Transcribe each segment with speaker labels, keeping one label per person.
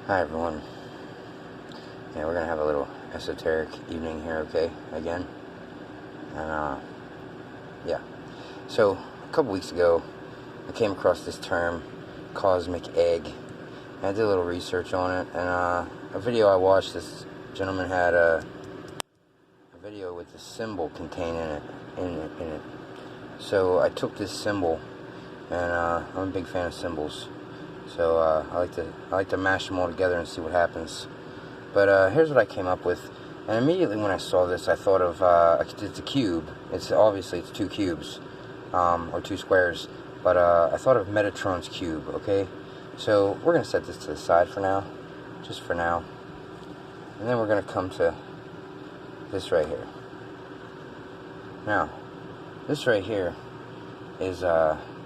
Speaker 1: Hi everyone. Yeah, we're gonna have a little esoteric evening here, okay? Again. And yeah. So a couple weeks ago I came across this term, cosmic egg. And I did a little research on it, and a video I watched, this gentleman had a video with the symbol contained in it. So I took this symbol, and I'm a big fan of symbols. So I like to mash them all together and see what happens. But here's what I came up with. And immediately when I saw this, I thought of it's a cube. It's two cubes, or two squares. But I thought of Metatron's cube. Okay, so we're gonna set this to the side for now, just for now, and then we're gonna come to this right here. Now, this right here is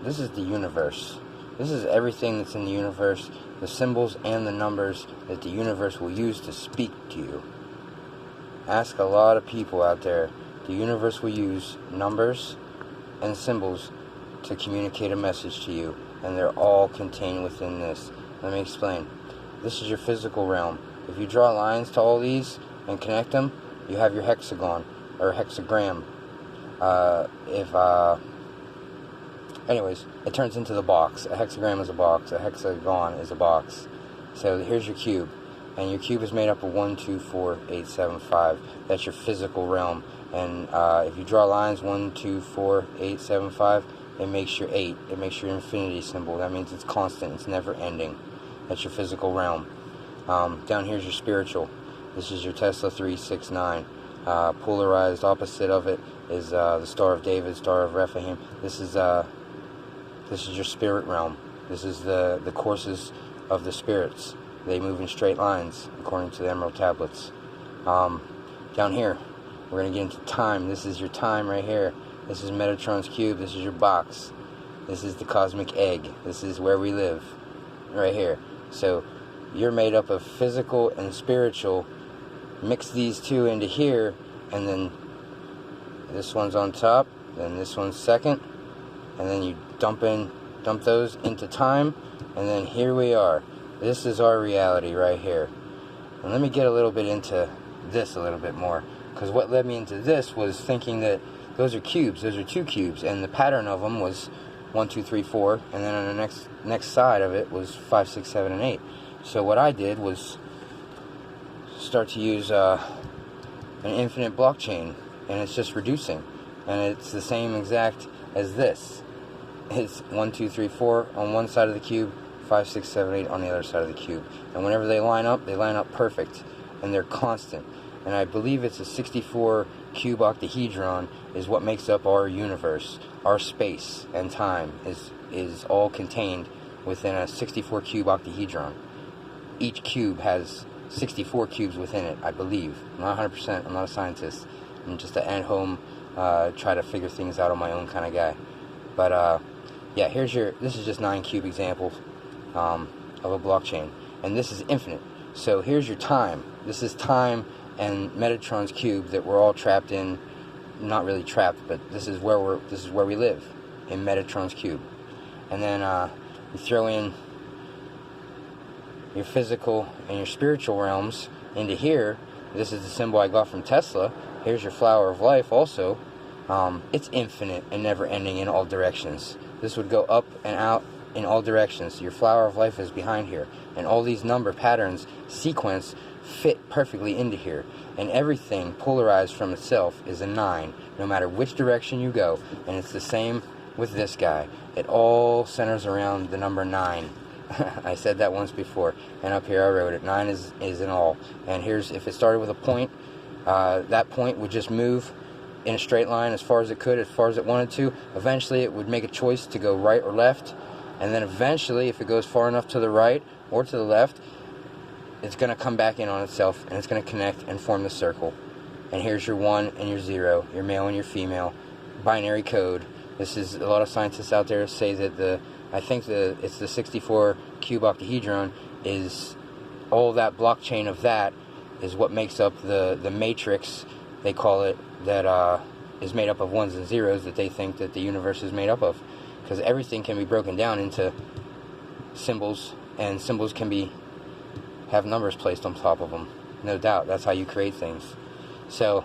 Speaker 1: this is the universe. This is everything that's in the universe, the symbols and the numbers that the universe will use to speak to you. Ask a lot of people out there. The universe will use numbers and symbols to communicate a message to you, and they're all contained within this. Let me explain. This is your physical realm. If you draw lines to all these and connect them, you have your hexagon, or hexagram. Anyways, it turns into the box. A hexagram is a box. A hexagon is a box. So here's your cube. And your cube is made up of 1, 2, 4, 8, 7, 5. That's your physical realm. And if you draw lines 1, 2, 4, 8, 7, 5, it makes your 8. It makes your infinity symbol. That means it's constant. It's never ending. That's your physical realm. Down here's your spiritual. This is your Tesla 369. Polarized opposite of it is the Star of David, Star of Rephaim. This is your spirit realm. This is the courses of the spirits. They move in straight lines, according to the Emerald Tablets. Down here, we're going to get into time. This is your time right here. This is Metatron's cube. This is your box. This is the cosmic egg. This is where we live, right here. So, you're made up of physical and spiritual. Mix these two into here, and then this one's on top, then this one's second, and then you dump those into time, and then here we are. This is our reality right here. And let me get a little bit into this a little bit more, because what led me into this was thinking that those are cubes. Those are two cubes, and the pattern of them was 1, 2, 3, 4, and then on the next side of it was 5, 6, 7, and 8. So what I did was start to use an infinite blockchain, and it's just reducing, and it's the same exact as this. It's 1, 2, 3, 4 on one side of the cube, 5, 6, 7, 8 on the other side of the cube. And whenever they line up perfect, and they're constant. And I believe it's a 64 cube octahedron is what makes up our universe. Our space and time is all contained within a 64 cube octahedron. Each cube has 64 cubes within it, I believe. I'm not 100%, I'm not a scientist. I'm just an at-home, try to figure things out on my own kind of guy. But, yeah, this is just 9 cube examples of a blockchain. And this is infinite. So here's your time. This is time and Metatron's cube that we're all trapped in. Not really trapped, but this is where we live, in Metatron's cube. And then you throw in your physical and your spiritual realms into here. This is the symbol I got from Tesla. Here's your flower of life also. It's infinite and never ending in all directions. This would go up and out in all directions. Your flower of life is behind here. And all these number patterns, sequence, fit perfectly into here. And everything polarized from itself is a 9, no matter which direction you go. And it's the same with this guy. It all centers around the number 9. I said that once before, and up here I wrote it. 9 is in all. And here's, if it started with a point, that point would just move in a straight line as far as it could, as far as it wanted to. Eventually it would make a choice to go right or left, and then eventually, if it goes far enough to the right or to the left, it's going to come back in on itself, and it's going to connect and form the circle. And here's your 1 and your 0, your male and your female, binary code. This is, a lot of scientists out there say that it's the 64 cube octahedron is all that blockchain of that is what makes up the matrix, they call it, that is made up of 1s and 0s that they think that the universe is made up of. Because everything can be broken down into symbols, and symbols can be have numbers placed on top of them. No doubt, that's how you create things. So,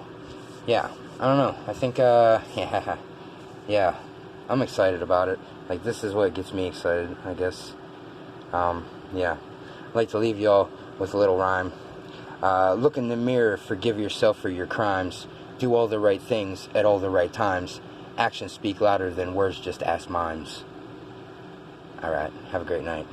Speaker 1: yeah, I don't know. I think, yeah, I'm excited about it. Like, this is what gets me excited, I guess. Yeah, I'd like to leave y'all with a little rhyme. Look in the mirror, forgive yourself for your crimes. Do all the right things at all the right times. Actions speak louder than words, just ask mimes. Alright, have a great night.